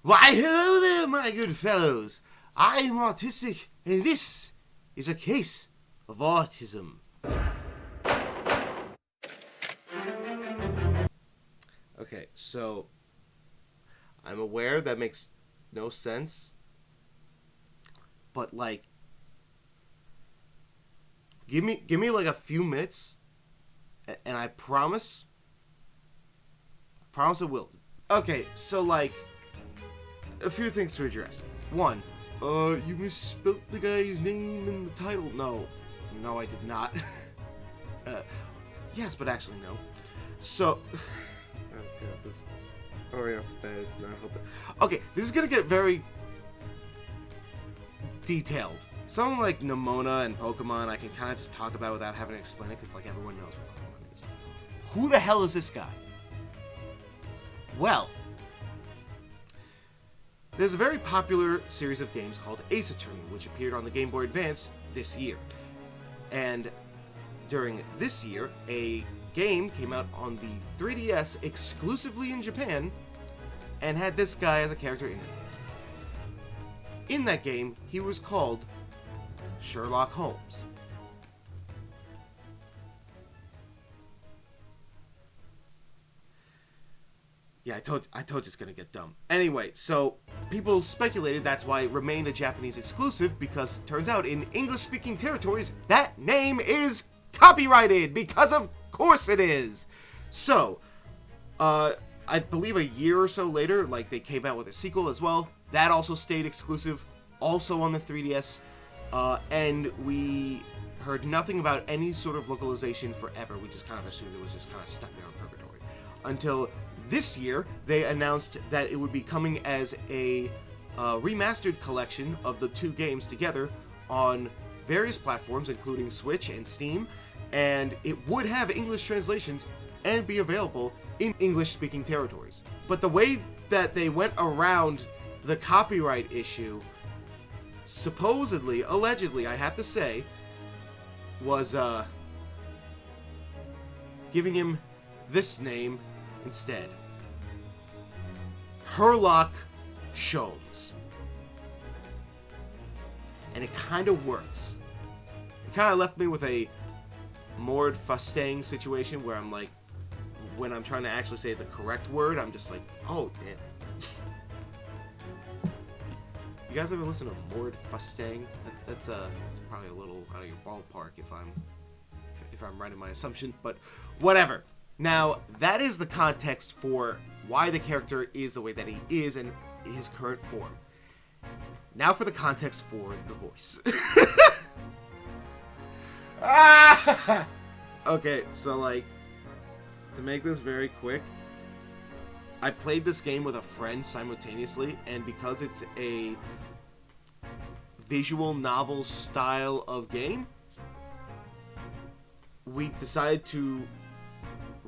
Why, hello there, my good fellows. I am autistic, and this is a case of autism. Okay, so I'm aware that makes no sense, but like, give me like a few minutes, and I promise it will. Okay, so like, a few things to address. One, you misspelled the guy's name in the title. No, I did not. Yes, but actually no. So, oh god, this already off the bat, it's not helping. Okay, this is gonna get very detailed. Something like Nimona and Pokemon, I can kind of just talk about without having to explain it, because like everyone knows what Pokemon is. Who the hell is this guy? Well, there's a very popular series of games called Ace Attorney, which appeared on the Game Boy Advance this year. And during this year, a game came out on the 3DS exclusively in Japan and had this guy as a character in it. In that game, he was called Sherlock Holmes. Yeah, I told you it's gonna get dumb. Anyway, so people speculated that's why it remained a Japanese exclusive, because it turns out in English-speaking territories, that name is copyrighted, because of course it is. So, I believe a year or so later, like, they came out with a sequel as well. That also stayed exclusive, also on the 3DS, and we heard nothing about any sort of localization forever. We just kind of assumed it was just kind of stuck there in purgatory. Until this year, they announced that it would be coming as a remastered collection of the two games together on various platforms, including Switch and Steam, and it would have English translations and be available in English-speaking territories. But the way that they went around the copyright issue, supposedly, allegedly, I have to say, was giving him this name instead. Herlock Sholmes. And it kind of works. It kind of left me with a Mord Fustang situation where I'm like, when I'm trying to actually say the correct word, I'm just like, oh, damn. You guys ever listen to Mord Fustang? That's probably a little out of your ballpark if I'm right in my assumption, but whatever. Now, that is the context for why the character is the way that he is in his current form. Now for the context for the voice. Okay, so like, to make this very quick, I played this game with a friend simultaneously, and because it's a visual novel style of game, we decided to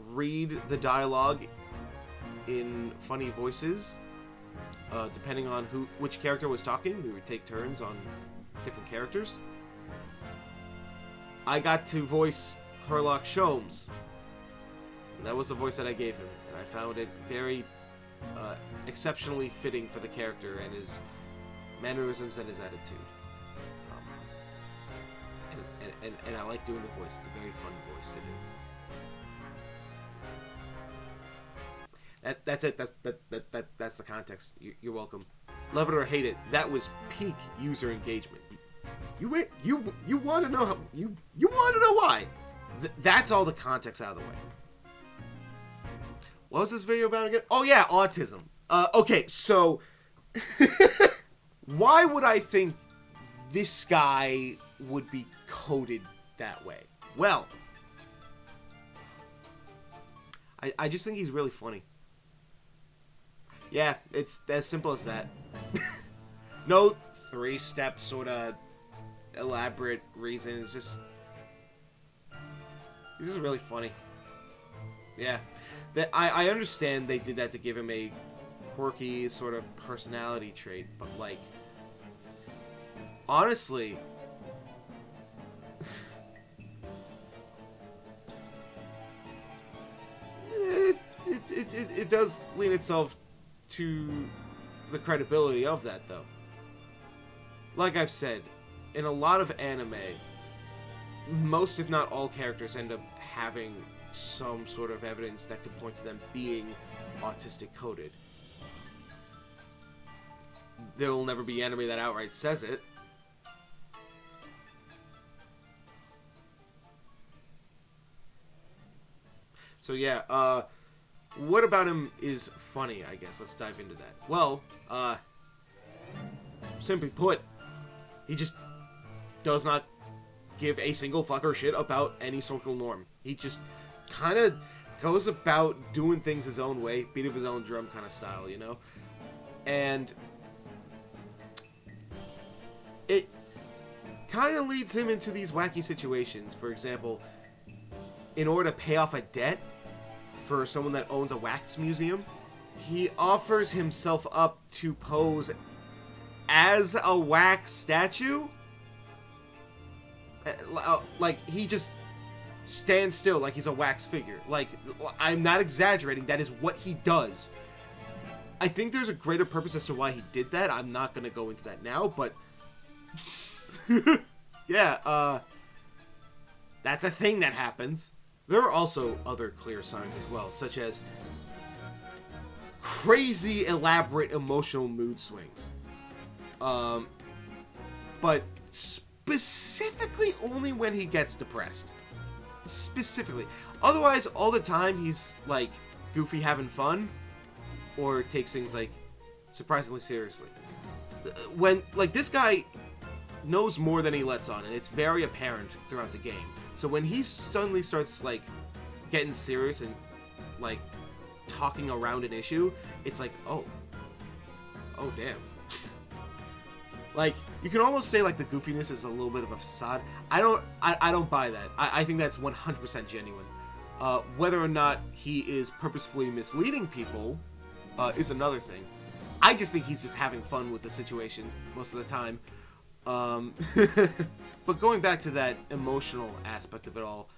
read the dialogue in funny voices. Depending on which character was talking, we would take turns on different characters. I got to voice Herlock Sholmes. And that was the voice that I gave him. And I found it very exceptionally fitting for the character and his mannerisms and his attitude. And I like doing the voice. It's a very fun voice to do. That's it. That's the context. You're welcome. Love it or hate it, that was peak user engagement. You want to know how you want to know why. That's all the context out of the way. What was this video about again? Oh yeah, autism. Okay, so why would I think this guy would be coded that way? Well, I just think he's really funny. Yeah, it's as simple as that. No three-step sort of elaborate reason. It's just, he's just really funny. Yeah, I understand they did that to give him a quirky sort of personality trait, but like, honestly, it does lean itself to the credibility of that, though. Like I've said, in a lot of anime, most if not all characters end up having some sort of evidence that could point to them being autistic coded. There will never be anime that outright says it. So yeah, what about him is funny, I guess. Let's dive into that. Well, simply put, he just does not give a single fuck or shit about any social norm. He just kind of goes about doing things his own way, beat of his own drum kind of style, you know? And it kind of leads him into these wacky situations. For example, in order to pay off a debt for someone that owns a wax museum, he offers himself up to pose as a wax statue. Like, he just stands still like he's a wax figure. Like, I'm not exaggerating, that is what he does. I think there's a greater purpose as to why he did that. I'm not gonna go into that now, but yeah, that's a thing that happens. There are also other clear signs as well, such as crazy elaborate emotional mood swings. But specifically only when he gets depressed. Specifically. Otherwise, all the time, he's, like, goofy having fun, or takes things, like, surprisingly seriously. When, like, this guy knows more than he lets on, and it's very apparent throughout the game. So when he suddenly starts, like, getting serious and, like, talking around an issue, it's like, oh damn. Like, you can almost say, like, the goofiness is a little bit of a facade. I don't buy that. I think that's 100% genuine. Whether or not he is purposefully misleading people is another thing. I just think he's just having fun with the situation most of the time. But going back to that emotional aspect of it all,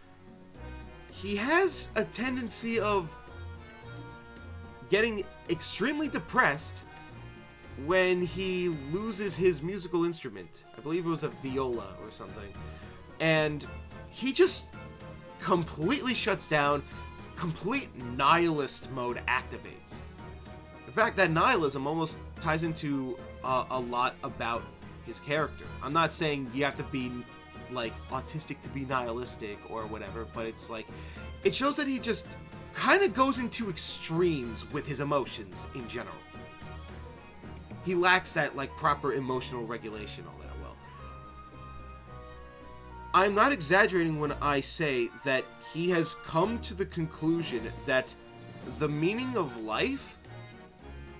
he has a tendency of getting extremely depressed when he loses his musical instrument. I believe it was a viola or something. And he just completely shuts down, complete nihilist mode activates. In fact, that nihilism almost ties into a lot about his character. I'm not saying you have to be, like, autistic to be nihilistic or whatever, but it's like, it shows that he just kind of goes into extremes with his emotions in general. He lacks that, like, proper emotional regulation all that well. I'm not exaggerating when I say that he has come to the conclusion that the meaning of life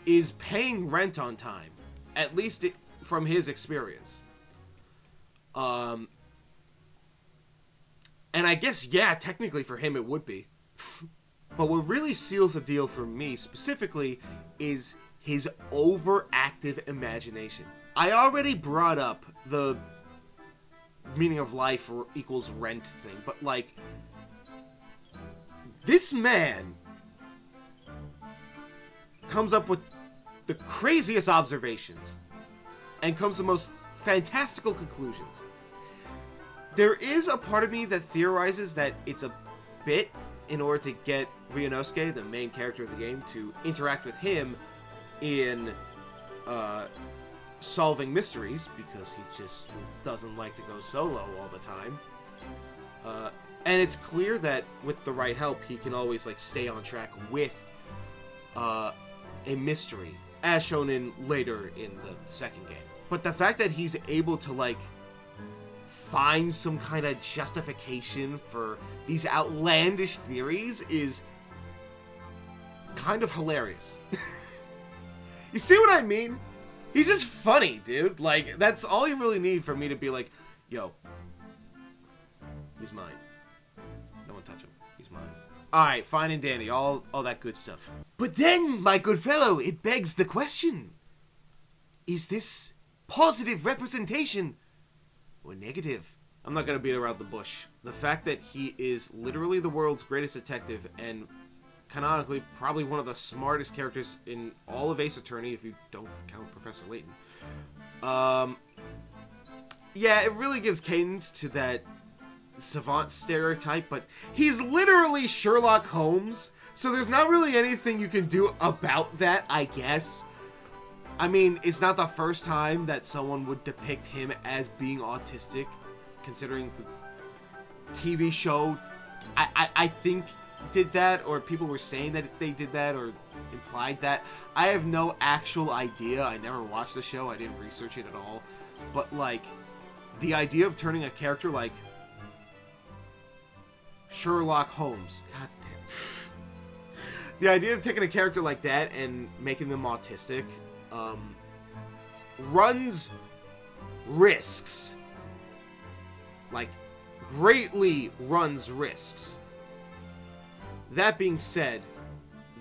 is paying rent on time, at least from his experience. And I guess, yeah, technically for him it would be. But what really seals the deal for me specifically is his overactive imagination. I already brought up the meaning of life equals rent thing, but, like, this man comes up with the craziest observations and comes to the most fantastical conclusions. There is a part of me that theorizes that it's a bit in order to get Ryunosuke, the main character of the game, to interact with him in solving mysteries, because he just doesn't like to go solo all the time. And it's clear that with the right help, he can always, like, stay on track with a mystery, as shown in later in the second game. But the fact that he's able to, like, find some kind of justification for these outlandish theories is kind of hilarious. You see what I mean? He's just funny, dude. Like, that's all you really need for me to be like, yo, he's mine. No one touch him. He's mine. Alright, fine and dandy. All that good stuff. But then, my good fellow, it begs the question. Is this positive representation or negative? I'm not gonna beat around the bush. The fact that he is literally the world's greatest detective and canonically probably one of the smartest characters in all of Ace Attorney, if you don't count Professor Layton. Yeah, it really gives cadence to that savant stereotype, but he's literally Sherlock Holmes, so there's not really anything you can do about that, I guess. I mean, it's not the first time that someone would depict him as being autistic, considering the TV show, I think, did that, or people were saying that they did that, or implied that. I have no actual idea. I never watched the show. I didn't research it at all. But, like, the idea of turning a character like Sherlock Holmes. God damn. The idea of taking a character like that and making them autistic runs risks. Like, greatly runs risks. That being said,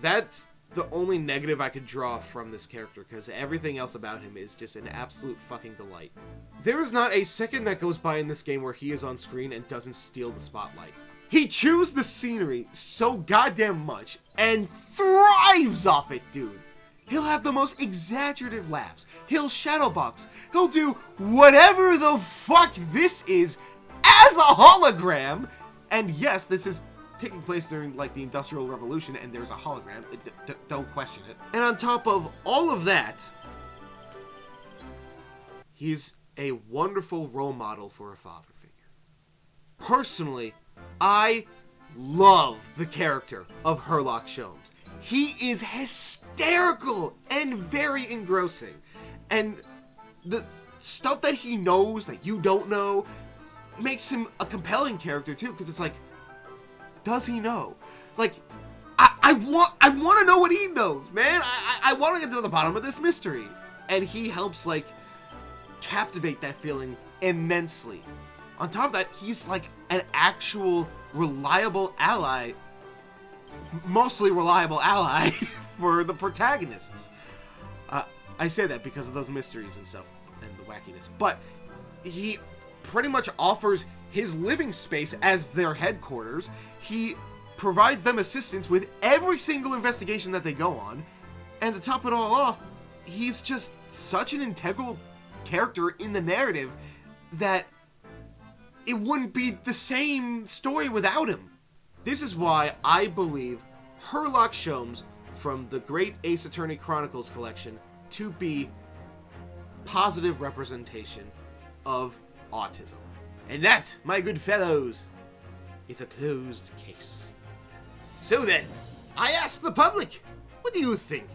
that's the only negative I could draw from this character, because everything else about him is just an absolute fucking delight. There is not a second that goes by in this game where he is on screen and doesn't steal the spotlight. He chews the scenery so goddamn much and thrives off it, dude. He'll have the most exaggerative laughs. He'll shadowbox. He'll do whatever the fuck this is as a hologram. And yes, this is taking place during, like, the Industrial Revolution, and there's a hologram. Don't question it. And on top of all of that, he's a wonderful role model for a father figure. Personally, I love the character of Herlock Sholmes. He is hysterical and very engrossing. And the stuff that he knows that you don't know makes him a compelling character, too, because it's like, does he know? Like, I want to know what he knows, man. I want to get to the bottom of this mystery. And he helps, like, captivate that feeling immensely. On top of that, he's like an actual reliable ally, mostly reliable ally for the protagonists. I say that because of those mysteries and stuff and the wackiness. But he pretty much offers his living space as their headquarters. He provides them assistance with every single investigation that they go on. And to top it all off, he's just such an integral character in the narrative that it wouldn't be the same story without him. This is why I believe Herlock Sholmes from the Great Ace Attorney Chronicles collection to be positive representation of autism. And that, my good fellows, is a closed case. So then, I ask the public, what do you think?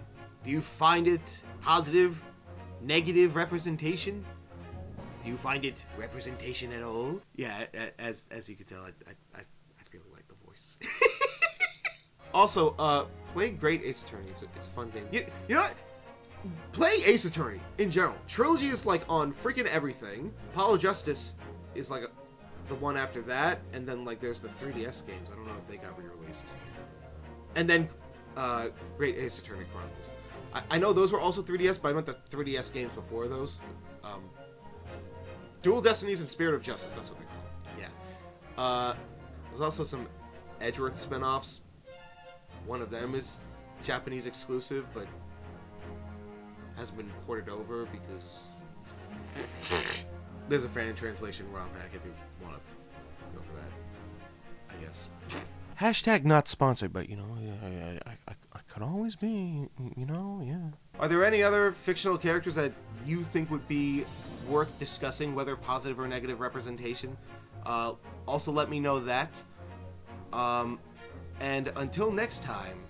Do you find it positive, negative representation? Do you find it representation at all? Yeah, as you can tell, I really like the voice. Also, play Great Ace Attorney. It's a fun game. You know what? Play Ace Attorney in general. Trilogy is like on freaking everything. Apollo Justice is like the one after that, and then like there's the 3DS games. I don't know if they got re-released. And then Great Ace Attorney Chronicles. I know those were also 3DS, but I meant the 3DS games before those. Dual Destinies and Spirit of Justice, that's what they're called. Yeah. There's also some Edgeworth spin-offs. One of them is Japanese exclusive, but hasn't been ported over because there's a fan translation ROM hack if you want to go for that, I guess. Hashtag not sponsored, but, you know, I could always be, you know, yeah. Are there any other fictional characters that you think would be worth discussing, whether positive or negative representation? Also let me know that. And until next time,